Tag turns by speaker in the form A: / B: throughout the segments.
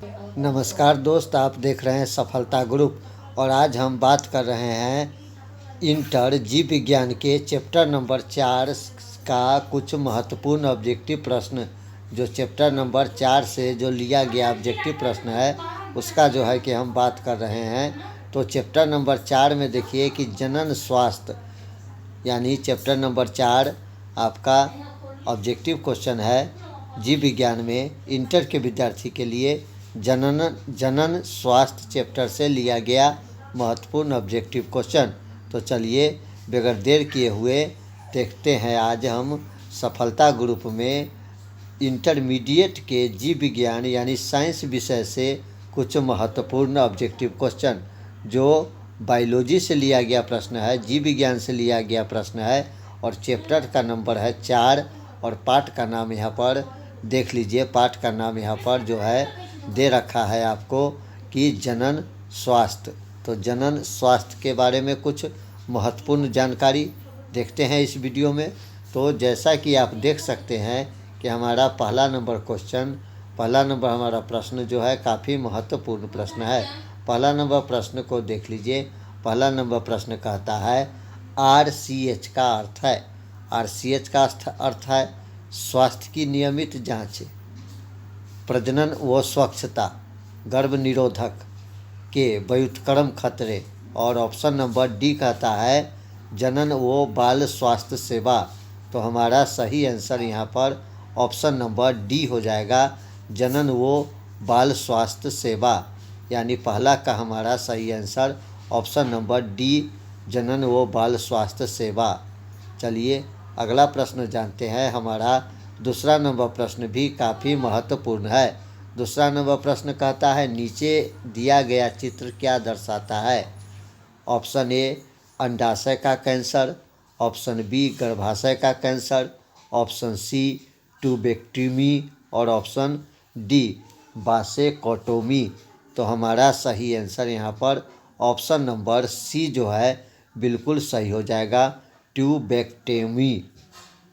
A: नमस्कार दोस्त, आप देख रहे हैं सफलता ग्रुप। और आज हम बात कर रहे हैं इंटर जीव विज्ञान के चैप्टर नंबर 4 का कुछ महत्वपूर्ण ऑब्जेक्टिव प्रश्न। जो चैप्टर नंबर 4 से जो लिया गया ऑब्जेक्टिव प्रश्न है उसका जो है कि हम बात कर रहे हैं। तो चैप्टर नंबर 4 में देखिए कि जनन स्वास्थ्य, यानी चैप्टर नंबर 4 आपका ऑब्जेक्टिव क्वेश्चन है जीव विज्ञान में इंटर के विद्यार्थी के लिए जनन स्वास्थ्य चैप्टर से लिया गया महत्वपूर्ण ऑब्जेक्टिव क्वेश्चन। तो चलिए बगैर देर किए हुए देखते हैं आज हम सफलता ग्रुप में इंटरमीडिएट के जीव विज्ञान यानी साइंस विषय से कुछ महत्वपूर्ण ऑब्जेक्टिव क्वेश्चन। जो बायोलॉजी से लिया गया प्रश्न है, जीव विज्ञान से लिया गया प्रश्न है और चैप्टर का नंबर है 4 और पाठ का नाम यहाँ पर देख लीजिए। पाठ का नाम यहाँ पर जो है दे रखा है आपको कि जनन स्वास्थ्य। तो जनन स्वास्थ्य के बारे में कुछ महत्वपूर्ण जानकारी देखते हैं इस वीडियो में। तो जैसा कि आप देख सकते हैं कि हमारा पहला नंबर हमारा प्रश्न जो है काफ़ी महत्वपूर्ण प्रश्न है। पहला नंबर प्रश्न को देख लीजिए। पहला नंबर प्रश्न कहता है RCH का अर्थ है। RCH का अर्थ है स्वास्थ्य की नियमित जांच, प्रजनन व स्वच्छता, गर्भ निरोधक के व्युत्क्रम खतरे। और ऑप्शन नंबर डी कहता है जनन व बाल स्वास्थ्य सेवा। तो हमारा सही आंसर यहाँ पर ऑप्शन नंबर डी हो जाएगा, जनन व बाल स्वास्थ्य सेवा। यानी पहला का हमारा सही आंसर ऑप्शन नंबर डी, जनन व बाल स्वास्थ्य सेवा। चलिए अगला प्रश्न जानते हैं। हमारा दूसरा नंबर प्रश्न भी काफ़ी महत्वपूर्ण है। दूसरा नंबर प्रश्न कहता है नीचे दिया गया चित्र क्या दर्शाता है। ऑप्शन ए अंडाशय का कैंसर, ऑप्शन बी गर्भाशय का कैंसर, ऑप्शन सी ट्यूबेक्टमी और ऑप्शन डी वासेकोटोमी। तो हमारा सही आंसर यहाँ पर ऑप्शन नंबर सी जो है बिल्कुल सही हो जाएगा, ट्यूबेक्टमी।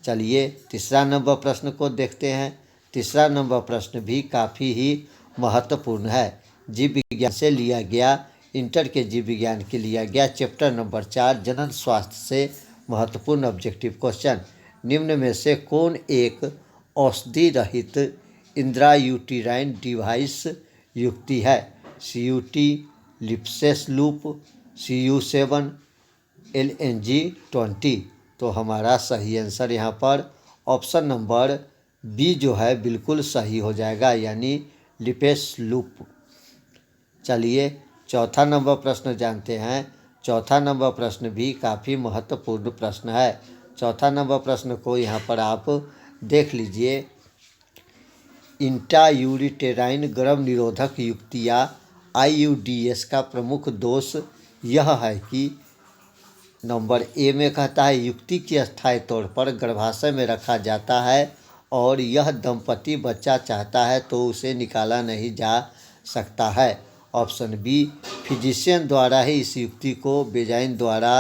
A: चलिए तीसरा नंबर प्रश्न को देखते हैं। तीसरा नंबर प्रश्न भी काफ़ी ही महत्वपूर्ण है। जीव विज्ञान से लिया गया, इंटर के जीव विज्ञान के लिया गया चैप्टर नंबर 4 जनन स्वास्थ्य से महत्वपूर्ण ऑब्जेक्टिव क्वेश्चन। निम्न में से कौन एक औषधि रहित इंट्रायूटेराइन डिवाइस युक्ति है। CUT, लिप्सेस लूप, CU7, LNG-20। तो हमारा सही आंसर यहाँ पर ऑप्शन नंबर बी जो है बिल्कुल सही हो जाएगा, यानी लिपेस लूप। चलिए चौथा नंबर प्रश्न जानते हैं। चौथा नंबर प्रश्न भी काफ़ी महत्वपूर्ण प्रश्न है। चौथा नंबर प्रश्न को यहाँ पर आप देख लीजिए। इंट्रायूटेराइन गर्भ निरोधक युक्तियाँ IUDs का प्रमुख दोष यह है कि नंबर ए में कहता है युक्ति की अस्थायी तौर पर गर्भाशय में रखा जाता है और यह दंपति बच्चा चाहता है तो उसे निकाला नहीं जा सकता है। ऑप्शन बी फिजिशियन द्वारा ही इस युक्ति को बेजाइन द्वारा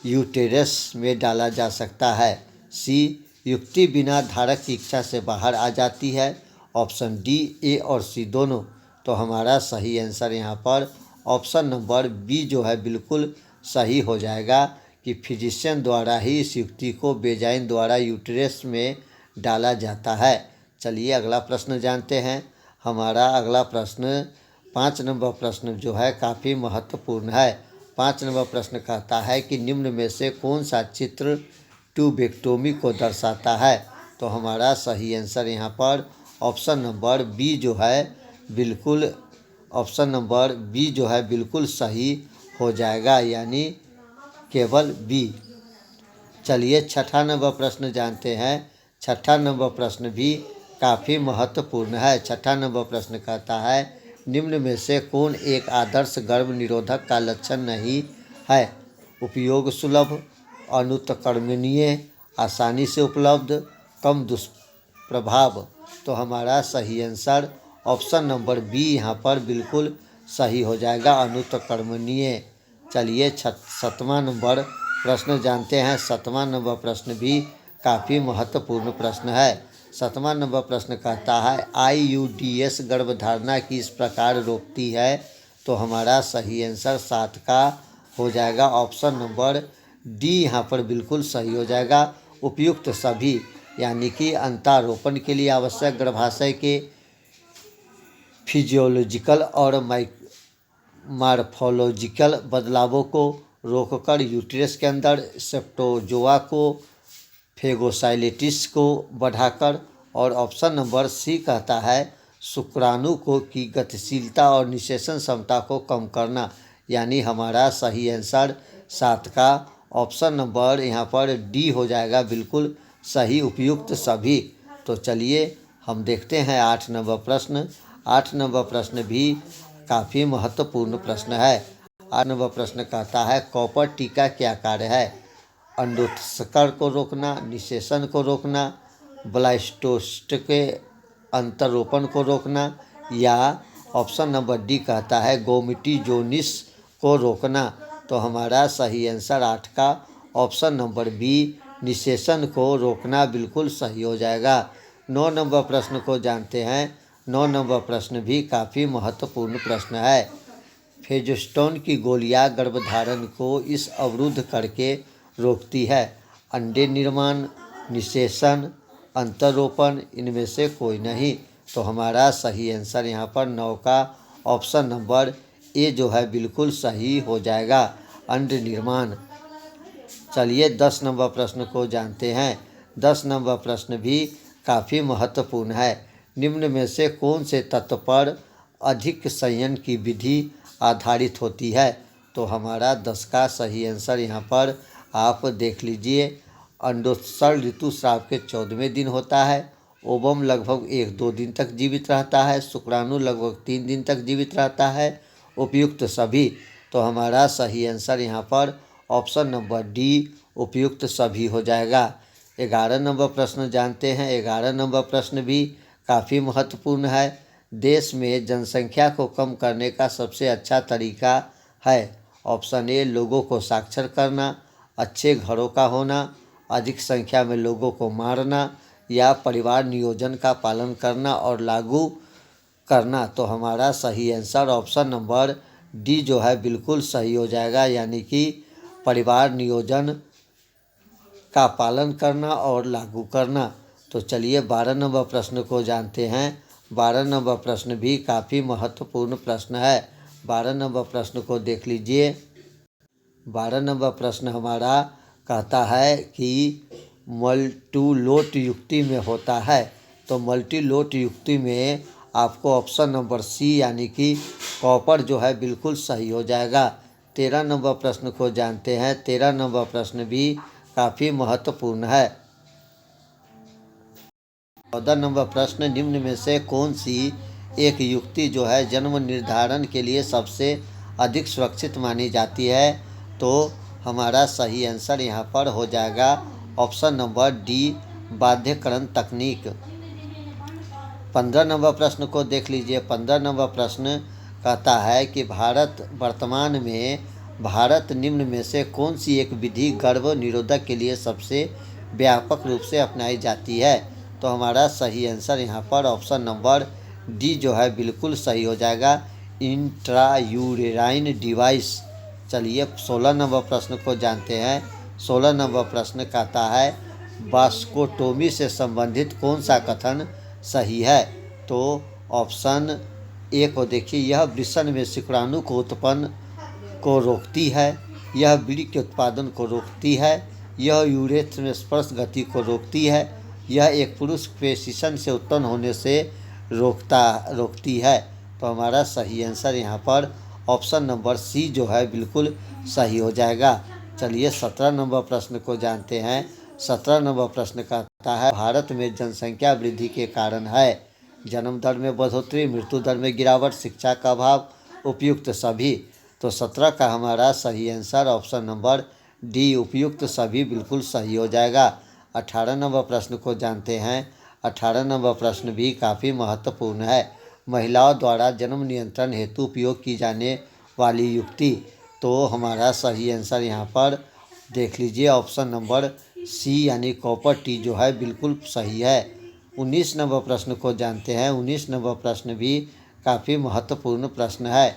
A: यूटेरस में डाला जा सकता है। सी युक्ति बिना धारक की इच्छा से बाहर आ जाती है। ऑप्शन डी ए और सी दोनों। तो हमारा सही आंसर यहाँ पर ऑप्शन नंबर बी जो है बिल्कुल सही हो जाएगा कि फिजिशियन द्वारा ही इस युक्ति को बेजाइन द्वारा यूटेरस में डाला जाता है। चलिए अगला प्रश्न जानते हैं। हमारा अगला प्रश्न 5 नंबर प्रश्न जो है काफ़ी महत्वपूर्ण है। 5 नंबर प्रश्न कहता है कि निम्न में से कौन सा चित्र ट्यूबेक्टोमी को दर्शाता है। तो हमारा सही आंसर यहाँ पर ऑप्शन नंबर बी जो है बिल्कुल ऑप्शन नंबर बी जो है बिल्कुल सही हो जाएगा, यानी केवल बी। चलिए छठा नंबर प्रश्न जानते हैं। छठा नंबर प्रश्न भी काफ़ी महत्वपूर्ण है। छठा नंबर प्रश्न कहता है निम्न में से कौन एक आदर्श गर्भ निरोधक का लक्षण नहीं है। उपयोग सुलभ, अनुत्क्रमणीय, आसानी से उपलब्ध, कम दुष्प्रभाव। तो हमारा सही आंसर ऑप्शन नंबर बी यहाँ पर बिल्कुल सही हो जाएगा, अनुत्क्रमणीय। चलिए 7वां नंबर प्रश्न जानते हैं। 7वां नंबर प्रश्न भी काफ़ी महत्वपूर्ण प्रश्न है। 7वां नंबर प्रश्न कहता है IUDS गर्भधारणा की इस प्रकार रोकती है। तो हमारा सही आंसर 7 का हो जाएगा ऑप्शन नंबर डी यहाँ पर बिल्कुल सही हो जाएगा। उपयुक्त सभी यानी कि अंतारोपण के लिए आवश्यक गर्भाशय के फिजियोलॉजिकल और मॉर्फोलॉजिकल बदलावों को रोककर यूट्रस के अंदर सेप्टोजोआ को फेगोसाइलेटिस को बढ़ाकर, और ऑप्शन नंबर सी कहता है शुक्राणु को की गतिशीलता और निषेचन क्षमता को कम करना, यानी हमारा सही आंसर 7 का ऑप्शन नंबर यहाँ पर डी हो जाएगा बिल्कुल सही, उपयुक्त सभी। तो चलिए हम देखते हैं 8 नंबर प्रश्न। 8 नंबर प्रश्न भी काफ़ी महत्वपूर्ण प्रश्न है। 8 नंबर प्रश्न कहता है कॉपर टी का क्या कार्य है? अंडोत्सर्ग को रोकना, निषेचन को रोकना, ब्लास्टोस्ट के अंतरोपण को रोकना, या ऑप्शन नंबर डी कहता है गोमिटिजोनिस को रोकना। तो हमारा सही आंसर 8 का ऑप्शन नंबर बी निषेचन को रोकना बिल्कुल सही हो जाएगा। 9 नंबर प्रश्न को जानते हैं। 9 नंबर प्रश्न भी काफ़ी महत्वपूर्ण प्रश्न है। फेजोस्टोन की गोलियां गर्भधारण को इस अवरुद्ध करके रोकती है। अंडे निर्माण, निषेचन, अंतरोपण, इनमें से कोई नहीं। तो हमारा सही आंसर यहाँ पर 9 का ऑप्शन नंबर ए जो है बिल्कुल सही हो जाएगा, अंड निर्माण। चलिए 10 नंबर प्रश्न को जानते हैं। 10 नंबर प्रश्न भी काफ़ी महत्वपूर्ण है। निम्न में से कौन से तत्व पर अधिक संयन की विधि आधारित होती है? तो हमारा 10 का सही आंसर यहाँ पर आप देख लीजिए। अंडोत्सर्ग ऋतुस्राव के 14वें दिन होता है। ओवम लगभग 1-2 दिन तक जीवित रहता है। शुक्राणु लगभग 3 दिन तक जीवित रहता है। उपयुक्त सभी। तो हमारा सही आंसर यहाँ पर ऑप्शन नंबर डी उपयुक्त सभी हो जाएगा। 11 नंबर प्रश्न जानते हैं। 11 नंबर प्रश्न भी काफ़ी महत्वपूर्ण है। देश में जनसंख्या को कम करने का सबसे अच्छा तरीका है। ऑप्शन ए लोगों को साक्षर करना, अच्छे घरों का होना, अधिक संख्या में लोगों को मारना, या परिवार नियोजन का पालन करना और लागू करना। तो हमारा सही आंसर ऑप्शन नंबर डी जो है बिल्कुल सही हो जाएगा, यानी कि परिवार नियोजन का पालन करना और लागू करना। तो चलिए 12 नंबर प्रश्न को जानते हैं। 12 नंबर प्रश्न भी काफ़ी महत्वपूर्ण प्रश्न है। 12 नंबर प्रश्न को देख लीजिए। 12 नंबर प्रश्न हमारा कहता है कि मल्टीलोट युक्ति में होता है। तो मल्टीलोट युक्ति में आपको ऑप्शन नंबर सी यानी कि कॉपर जो है बिल्कुल सही हो जाएगा। 13 नंबर प्रश्न को जानते हैं। 13 नंबर प्रश्न भी काफ़ी महत्वपूर्ण है। 14 नंबर प्रश्न निम्न में से कौन सी एक युक्ति जो है जन्म निर्धारण के लिए सबसे अधिक सुरक्षित मानी जाती है? तो हमारा सही आंसर यहाँ पर हो जाएगा ऑप्शन नंबर डी बाध्यकरण तकनीक। 15 नंबर प्रश्न को देख लीजिए। 15 नंबर प्रश्न कहता है कि भारत निम्न में से कौन सी एक विधि गर्भ निरोधक के लिए सबसे व्यापक रूप से अपनाई जाती है? तो हमारा सही आंसर यहाँ पर ऑप्शन नंबर डी जो है बिल्कुल सही हो जाएगा, इंट्रायूरेराइन डिवाइस। चलिए 16 नंबर प्रश्न को जानते हैं। 16 नंबर प्रश्न कहता है वास्कोटोमी से संबंधित कौन सा कथन सही है? तो ऑप्शन ए को देखिए, यह वृषण में शुक्राणु को उत्पन्न को रोकती है, यह बीड़ी के उत्पादन को रोकती है, यह यूरेथ्र में स्पर्श गति को रोकती है, यह एक पुरुष प्रेसिशन से उत्पन्न होने से रोकती है। तो हमारा सही आंसर यहाँ पर ऑप्शन नंबर सी जो है बिल्कुल सही हो जाएगा। चलिए 17 नंबर प्रश्न को जानते हैं। 17 नंबर प्रश्न कहता है भारत में जनसंख्या वृद्धि के कारण है जन्म दर में बढ़ोतरी, मृत्यु दर में गिरावट, शिक्षा का अभाव, उपयुक्त सभी। तो 17 का हमारा सही आंसर ऑप्शन नंबर डी उपयुक्त सभी बिल्कुल सही हो जाएगा। 18 नंबर प्रश्न को जानते हैं। 18 नंबर प्रश्न भी काफ़ी महत्वपूर्ण है। महिलाओं द्वारा जन्म नियंत्रण हेतु उपयोग की जाने वाली युक्ति। तो हमारा सही आंसर यहाँ पर देख लीजिए ऑप्शन नंबर सी यानी कॉपर टी जो है बिल्कुल सही है। 19 नंबर प्रश्न को जानते हैं। 19 नंबर प्रश्न भी काफ़ी महत्वपूर्ण प्रश्न है।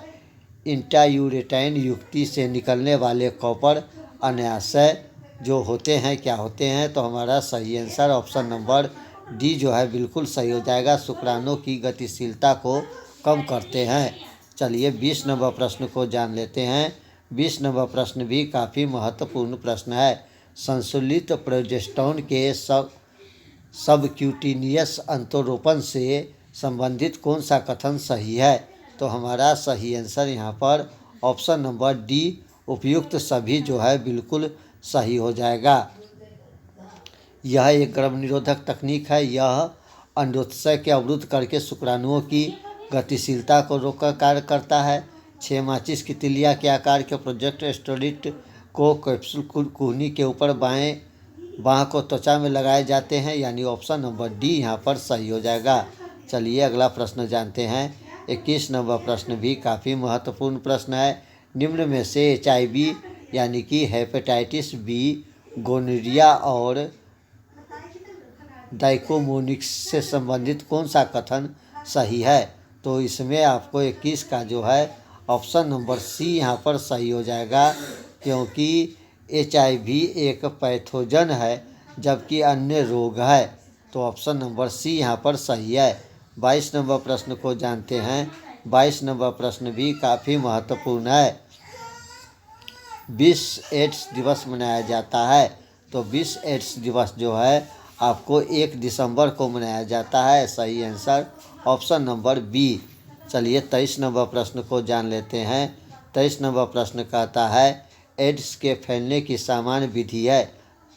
A: इंट्रायूरेटाइन युक्ति से निकलने वाले कॉपर अनाशय जो होते हैं क्या होते हैं? तो हमारा सही आंसर ऑप्शन नंबर डी जो है बिल्कुल सही हो जाएगा। शुक्राणु की गतिशीलता को कम करते हैं। चलिए 20 नंबर प्रश्न को जान लेते हैं। 20 नंबर प्रश्न भी काफ़ी महत्वपूर्ण प्रश्न है। संशोधित प्रोजेस्टेरोन के सबक्यूटेनियस अंतरोपण से संबंधित कौन सा कथन सही है? तो हमारा सही आंसर यहाँ पर ऑप्शन नंबर डी उपयुक्त सभी जो है बिल्कुल सही हो जाएगा। यह एक गर्भ निरोधक तकनीक है। यह अंडोत्सव के अवरुद्ध करके शुक्राणुओं की गतिशीलता को रोककर कार्य करता है। 6 माचिस की तिलिया के आकार के प्रोजेस्टेरोन को कैप्सूल कुहनी के ऊपर बाँह को त्वचा में लगाए जाते हैं, यानी ऑप्शन नंबर डी यहाँ पर सही हो जाएगा। चलिए अगला प्रश्न जानते हैं। 21 नंबर प्रश्न भी काफ़ी महत्वपूर्ण प्रश्न है। निम्न में से HIV यानी कि हेपेटाइटिस बी, गोनोरिया और डाइकोमोनिक्स से संबंधित कौन सा कथन सही है? तो इसमें आपको 21 का जो है ऑप्शन नंबर सी यहाँ पर सही हो जाएगा, क्योंकि HIV एक पैथोजन है जबकि अन्य रोग है। तो ऑप्शन नंबर सी यहाँ पर सही है। 22 नंबर प्रश्न को जानते हैं। 22 नंबर प्रश्न भी काफ़ी महत्वपूर्ण है। विश्व एड्स दिवस मनाया जाता है। तो विश्व एड्स दिवस जो है आपको 1 दिसंबर को मनाया जाता है। सही आंसर ऑप्शन नंबर बी। चलिए 23 नंबर प्रश्न को जान लेते हैं। 23 नंबर प्रश्न कहता है एड्स के फैलने की सामान्य विधि है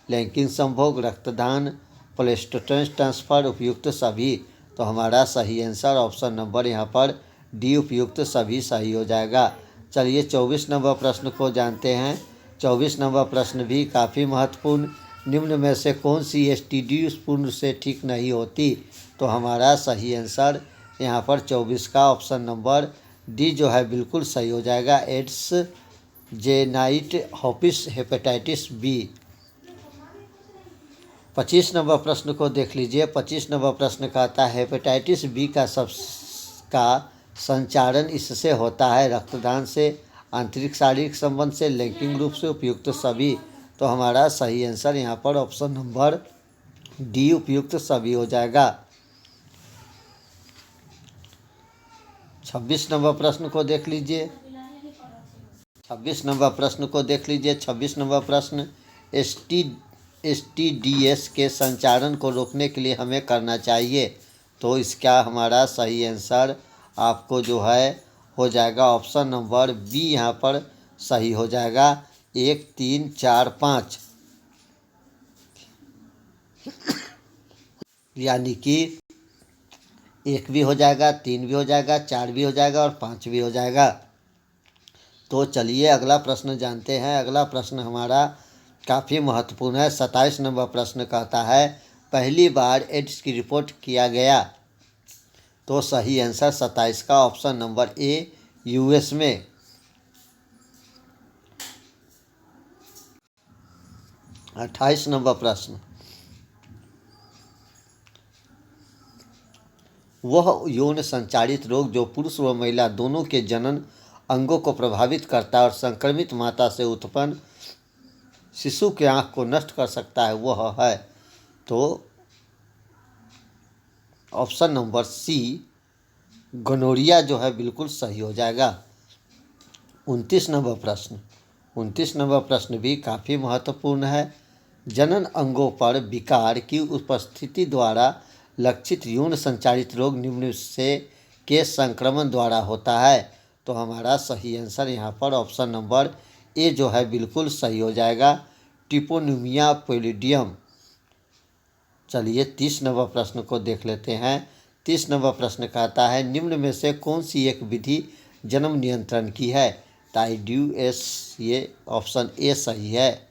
A: लैंगिक संभोग, रक्तदान, प्लेटलेट ट्रांसफर, उपयुक्त सभी। तो हमारा सही आंसर ऑप्शन नंबर यहाँ पर डी उपयुक्त सभी सही हो जाएगा। चलिए 24 नंबर प्रश्न को जानते हैं। 24 नंबर प्रश्न भी काफ़ी महत्वपूर्ण। निम्न में से कौन सी STD पूर्ण से ठीक नहीं होती? तो हमारा सही आंसर यहाँ पर 24 का ऑप्शन नंबर डी जो है बिल्कुल सही हो जाएगा। एड्स जेनाइट हॉपिस हेपेटाइटिस बी। 25 नंबर प्रश्न को देख लीजिए। 25 नंबर प्रश्न कहता है हेपेटाइटिस बी का संचारण इससे होता है रक्तदान से, आंतरिक शारीरिक संबंध से, लैंगिक रूप से, उपयुक्त सभी। तो हमारा सही आंसर यहाँ पर ऑप्शन नंबर डी उपयुक्त सभी हो जाएगा। 26 नंबर प्रश्न को देख लीजिए। 26 नंबर प्रश्न को देख लीजिए। 26 नंबर प्रश्न STDs के संचारण को रोकने के लिए हमें करना चाहिए? तो इसका हमारा सही आंसर आपको जो है हो जाएगा ऑप्शन नंबर बी यहाँ पर सही हो जाएगा। 1, 3, 4, 5 यानी कि 1 भी हो जाएगा, 3 भी हो जाएगा, 4 भी हो जाएगा और 5 भी हो जाएगा। तो चलिए अगला प्रश्न जानते हैं। अगला प्रश्न हमारा काफ़ी महत्वपूर्ण है। 27 नंबर प्रश्न कहता है पहली बार एड्स की रिपोर्ट किया गया? तो सही आंसर 27 का ऑप्शन नंबर ए US में। 28 नंबर प्रश्न वह यौन संचारित रोग जो पुरुष व महिला दोनों के जनन अंगों को प्रभावित करता है और संक्रमित माता से उत्पन्न शिशु की आँख को नष्ट कर सकता है वह है? तो ऑप्शन नंबर सी गोनोरिया जो है बिल्कुल सही हो जाएगा। 29 नंबर प्रश्न 29 नंबर प्रश्न भी काफ़ी महत्वपूर्ण है। जनन अंगों पर विकार की उपस्थिति द्वारा लक्षित यौन संचारित रोग निम्न से के संक्रमण द्वारा होता है? तो हमारा सही आंसर यहाँ पर ऑप्शन नंबर ए जो है बिल्कुल सही हो जाएगा, ट्रिपोनिमिया पैलिडियम। चलिए 30 नंबर प्रश्न को देख लेते हैं। 30 नंबर प्रश्न कहता है निम्न में से कौन सी एक विधि जन्म नियंत्रण की है? IUS ये ऑप्शन ए सही है।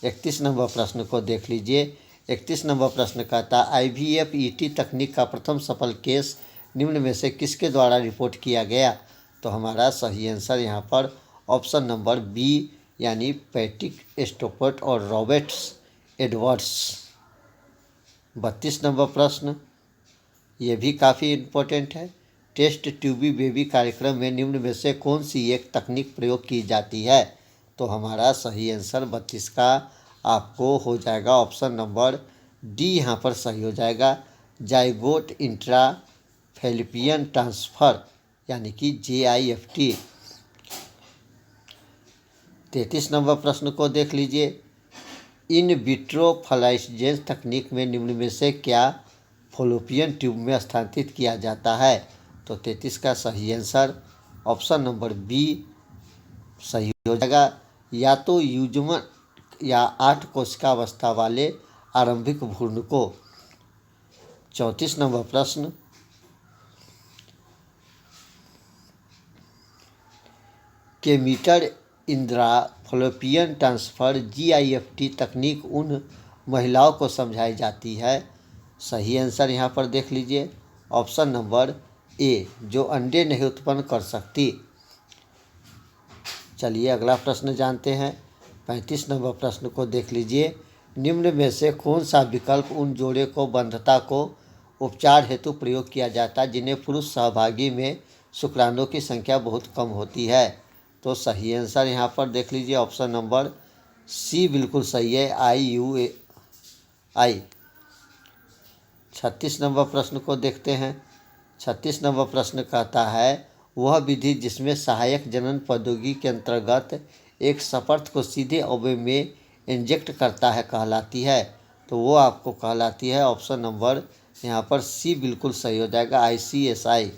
A: 31 नंबर प्रश्न को देख लीजिए। 31 नंबर प्रश्न कहता है IVF-ET तकनीक का प्रथम सफल केस निम्न में से किसके द्वारा रिपोर्ट किया गया? तो हमारा सही आंसर यहाँ पर ऑप्शन नंबर बी यानी पैट्रिक स्टोपर्ट और रॉबर्ट्स एडवर्ड्स। 32 नंबर प्रश्न, ये भी काफ़ी इम्पोर्टेंट है। टेस्ट ट्यूबी बेबी कार्यक्रम में निम्न में से कौन सी एक तकनीक प्रयोग की जाती है? तो हमारा सही आंसर 32 का आपको हो जाएगा ऑप्शन नंबर डी, यहाँ पर सही हो जाएगा। जाइगोट इंट्रा फैलिपियन ट्रांसफ़र यानी कि JIFT। 33 नंबर प्रश्न को देख लीजिए। इन विट्रो फर्टिलाइजेशन तकनीक में निम्न में से क्या फॉलोपियन ट्यूब में स्थानांतरित किया जाता है? तो 33 का सही आंसर ऑप्शन नंबर बी सही हो जाएगा। या तो युग्मन या 8 कोशिका अवस्था वाले आरंभिक भ्रूण को। 34 नंबर प्रश्न, केमीटर इंद्रा फॉलोपियन ट्रांसफ़र JIFT तकनीक उन महिलाओं को समझाई जाती है। सही आंसर यहाँ पर देख लीजिए ऑप्शन नंबर ए, जो अंडे नहीं उत्पन्न कर सकती। चलिए अगला प्रश्न जानते हैं। 35 नंबर प्रश्न को देख लीजिए। निम्न में से कौन सा विकल्प उन जोड़े को बंधता को उपचार हेतु प्रयोग किया जाता है जिन्हें पुरुष सहभागी में शुक्राणुओं की संख्या बहुत कम होती है? तो सही आंसर यहाँ पर देख लीजिए ऑप्शन नंबर सी बिल्कुल सही है, IUI। 36 नंबर प्रश्न को देखते हैं। 36 नंबर प्रश्न कहता है वह विधि जिसमें सहायक जनन प्रौद्योगिकी के अंतर्गत एक सपर्थ को सीधे अवयव में इंजेक्ट करता है कहलाती है? तो वो आपको कहलाती है ऑप्शन नंबर यहाँ पर सी बिल्कुल सही हो जाएगा, ICSI।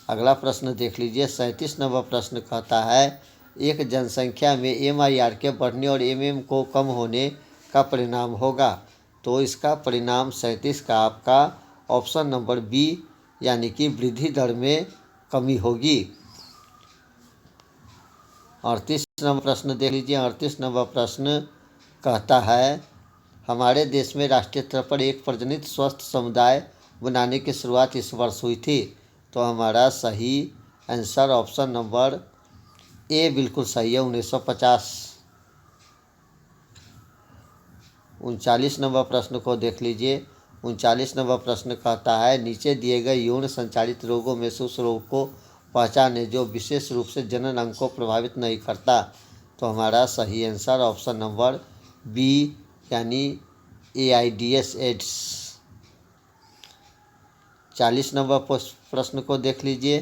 A: अगला प्रश्न देख लीजिए। 37 नंबर प्रश्न कहता है एक जनसंख्या में MIR के बढ़ने और MM को कम होने का परिणाम होगा। तो इसका परिणाम 37 का आपका ऑप्शन नंबर बी यानी कि वृद्धि दर में कमी होगी। 38 नंबर प्रश्न देख लीजिए। 38 नंबर प्रश्न कहता है हमारे देश में राष्ट्रीय स्तर पर एक प्रजनित स्वस्थ समुदाय बनाने की शुरुआत इस वर्ष हुई थी। तो हमारा सही आंसर ऑप्शन नंबर ए बिल्कुल सही है, 1950। 39 नंबर प्रश्न को देख लीजिए। 39 नंबर प्रश्न कहता है नीचे दिए गए यौन संचालित रोगों में से उस रोग को पहचाने जो विशेष रूप से जनन अंग को प्रभावित नहीं करता। तो हमारा सही आंसर ऑप्शन नंबर बी यानी AIDS एड्स। 40 नंबर प्रश्न को देख लीजिए।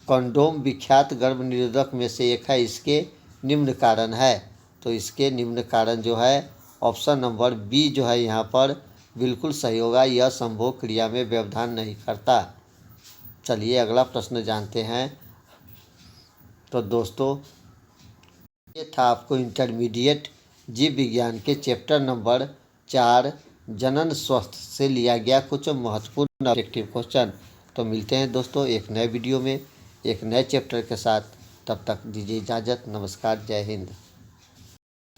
A: कंडोम विख्यात गर्भ निरोधक में से एक है, इसके निम्न कारण है। तो इसके निम्न कारण जो है ऑप्शन नंबर बी जो है यहाँ पर बिल्कुल सही होगा, यह संभोग क्रिया में व्यवधान नहीं करता। चलिए अगला प्रश्न जानते हैं। तो दोस्तों ये था आपको इंटरमीडिएट जीव विज्ञान के चैप्टर नंबर 4 जनन स्वास्थ्य से लिया गया कुछ महत्वपूर्ण ऑब्जेक्टिव क्वेश्चन। तो मिलते हैं दोस्तों एक नए वीडियो में एक नए चैप्टर के साथ। तब तक दीजिए इजाज़त। नमस्कार, जय हिंद।